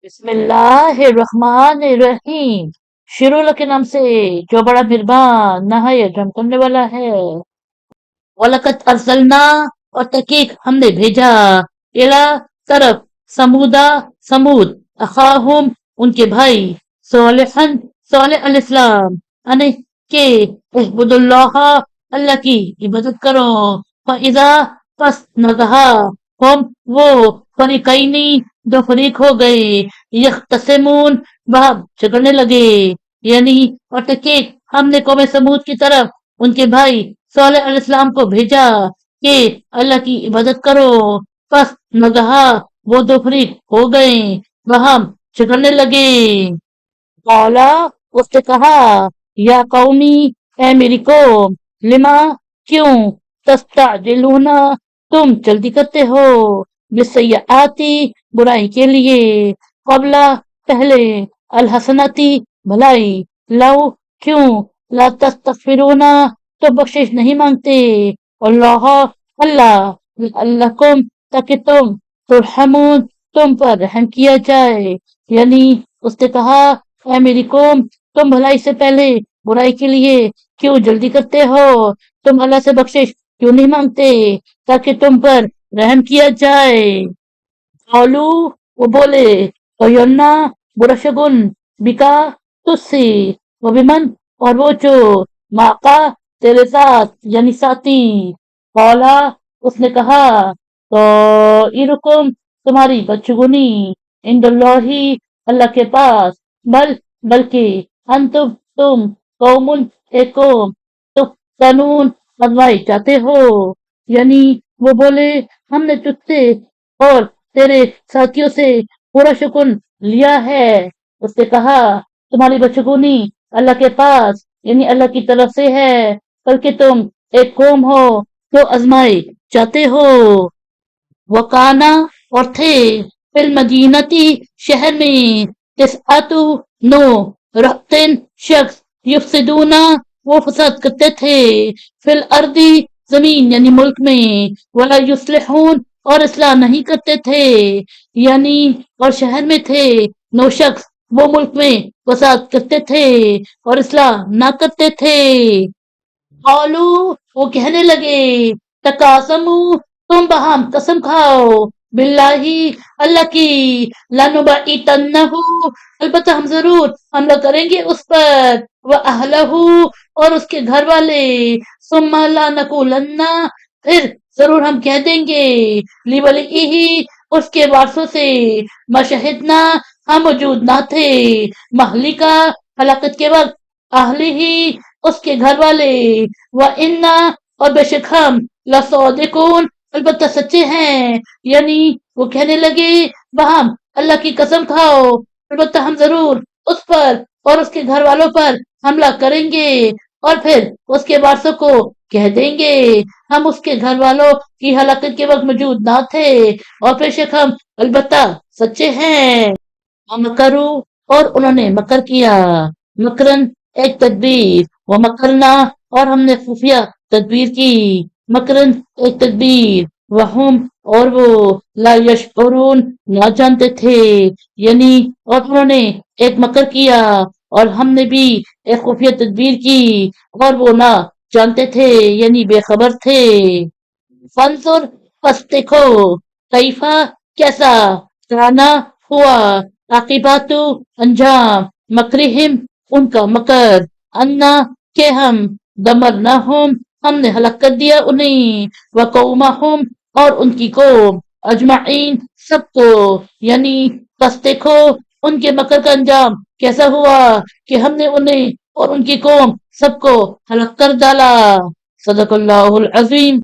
بسم اللہ الرحمن الرحیم، شروع اللہ کے نام سے جو بڑا مہربان نہایت رحم کرنے والا ہے۔ وَلَقَدْ أَرْسَلْنَا، اور تحقیق ہم نے بھیجا، اِلیٰ طرف، سمود، اخاہم ان کے بھائی، صالحًا صالح علیہ السلام، ان کہ اعبدوا اللہ اللہ کی عبادت کرو، فَإِذَا پس نَزَعَ ہم وہ فریقینی دو فریق ہو گئے، یختصمون بہم جھگڑنے لگے، یعنی اور تحقیق ہم نے قوم سمود کی طرف ان کے بھائی صالح علیہ السلام کو بھیجا کہ اللہ کی عبادت کرو، پس نگہا وہ دو فریق ہو گئے، وہم جھگڑنے لگے۔ قالا اس نے کہا، یا قومی اے میری قوم، لما کیوں، تستعجلون تم جلدی کرتے ہو، بالسیئاتی برائی کے لیے، قبل پہلے، الحسناتی بھلائی، لو کیوں، لا تستغفرون تو بخشش نہیں مانگتے، اللہ اللہ لعلکم تاکہ تم ترحمون تم پر رحم کیا جائے، یعنی اس نے کہا اے میری قوم، تم بھلائی سے پہلے برائی کے لیے کیوں جلدی کرتے ہو، تم اللہ سے بخشش کیوں نہیں مانگتے تاکہ تم پر رحم کیا جائے۔ قالو وہ بولے، طیرنا برا شگن، بکا تجھ سے، وبمن اور وہ جو معقا تیرے ساتھ یعنی ساتھی، قالا اس نے کہا، طائرکم تمہاری بچگنی، عند اللہ اللہ کے پاس، بلکہ انتم تم قوم ایک قوم، تفتنون آزمائے جاتے ہو، یعنی وہ بولے ہم نے تجھ سے اور تیرے ساتھیوں سے پورا شکن لیا ہے، اس نے کہا تمہاری بچگونی اللہ کے پاس یعنی اللہ کی طرف سے ہے، بلکہ تم ایک قوم ہو جو آزمائے جاتے ہو۔ وکانا اور تھے، فی المدینتی شہر میں، تسعتو نو، رہتن شخص، یفسدونا وہ فساد کرتے تھے، فی الارضی زمین یعنی ملک میں، ولا یصلحون اور اصلاح نہیں کرتے تھے، یعنی اور شہر میں تھے 9 شخص، وہ ملک میں فساد کرتے تھے اور اصلاح نہ کرتے تھے۔ قالو وہ کہنے لگے، تقاسمو تم باہم قسم کھاؤ، باللہ اللہ کی، لنبعتنہ البتہ ہم ضرور حملہ کریں گے اس پر، واہلہ اور اس کے گھر والے، ثم لنقولن پھر ضرور ہم کہہ دیں گے، لولیہ اس کے وارثوں سے، ما شہدنا ہم موجود نہ تھے، مہلکہ ہلاکت کے وقت، اہلہ اس کے گھر والے، وَإِنَّا اور بے شک ہم، لَصَادِقُونَ البتہ سچے ہیں، یعنی وہ کہنے لگے وہم اللہ کی قسم کھاؤ، البتہ ہم ضرور اس پر اور اس کے گھر والوں پر حملہ کریں گے، اور پھر اس کے وارثوں کو کہہ دیں گے ہم اس کے گھر والوں کی ہلاکت کے وقت موجود نہ تھے، اور بے شک ہم البتہ سچے ہیں۔ وَمَكَرُوا اور انہوں نے مکر کیا، مکرن ایک تدبیر، وَمَكَرْنَا اور ہم نے خفیہ تدبیر کی، مکرن ایک تدبیر، وَهُمْ اور وہ لا یشعرون نہ جانتے تھے، یعنی اور انہوں نے ایک مکر کیا اور ہم نے بھی ایک خفیہ تدبیر کی اور وہ نہ جانتے تھے یعنی بے خبر تھے۔ فانظر پس دیکھو، کیفا کیسا، کانا ہوا، عاقبات انجام، مکرہم ان کا مکر، انا کہ ہم، دمرناہم ہم نے ہلاک کر دیا انہیں، وقومہم اور ان کی قوم، اجمعین سب کو، یعنی پس دیکھو ان کے مکر کا انجام کیسا ہوا کہ ہم نے انہیں اور ان کی قوم سب کو ہلاک کر ڈالا۔ صدق اللہ العظیم۔